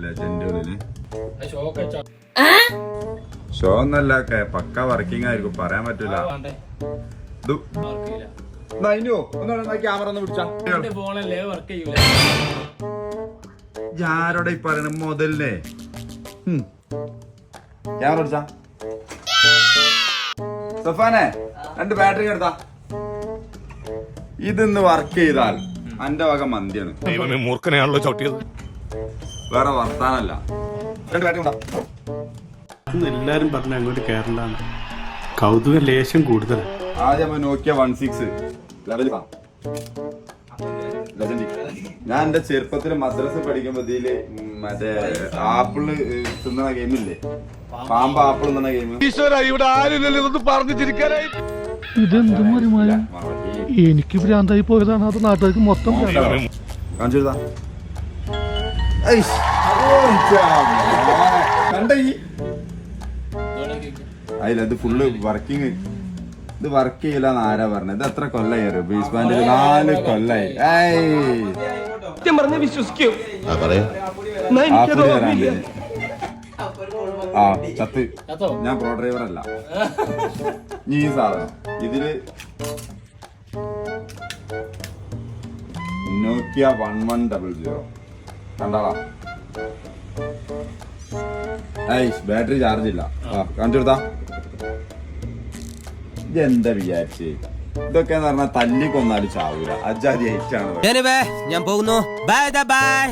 ലെജൻഡുകളില് show ഒന്നല്ല, പക്ക working ആയിരിക്കും, പറയാൻ പറ്റൂല. ക്യാമറ ഒന്ന് പിടിച്ചാ ആരോടെ ഈ പറയണ മുതലേ ക്യാമറ പിടിച്ചാ. സഫാനെ 2 ബാറ്ററി എടുത്താ. ഇതൊന്ന് വർക്ക് ചെയ്താൽ എന്റെ വക മന്തിയാണ്. മൂർഖനെയാണല്ലോ ചവിട്ടിയത്, വേറെ വർത്താനല്ല. 2 ബാറ്ററി ഉണ്ടാ. എല്ലാരും പറഞ്ഞ അങ്ങോട്ട് കേരളാണ്, കൗതുക ലേശം കൂടുതലാണ്. ആദ്യം നോക്കിയ 16 ഞാൻ എന്റെ ചെറുപ്പത്തിൽ മദ്രസ പഠിക്കുമ്പോ ഇതില് മറ്റേ ആപ്പിള് തിന്നണ ഗെയിമില്ലേ, പാമ്പ് ആപ്പിൾ തിന്നണ ഗെയിം. എനിക്ക് ഭ്രാന്തായി പോയതാണ്, അത് നാട്ടുകാർക്ക് മൊത്തം കാണിച്ചെടുത്താ കണ്ട. അതിൽ അത് ഫുള്ള് വർക്കിങ്. ഇത് വർക്ക് ചെയ്യില്ലെന്ന് ആരാ പറഞ്ഞത്? ഇത് എത്ര കൊല്ലായി ബേസ് ബാൻഡിൽ? 4 കൊല്ലായി. വിശ്വസിക്കൂ ആ ചത്ത്. ഞാൻ പ്രോ ഡ്രൈവർ അല്ല. ഈ സാധനം ഇതില് നോക്കിയ 1100 കണ്ടാളാ. ബാറ്ററി ചാർജ് ഇല്ല. കാണിച്ചു കൊടുത്താ. ഇതെന്താ വിചാരിച്ച്? ഇതൊക്കെ എന്ന് പറഞ്ഞാൽ തല്ലിക്കൊന്നാലും ചാവൂല. അജാതി ഐറ്റാണ്. ഞാൻ പോകുന്നു. Bye bye.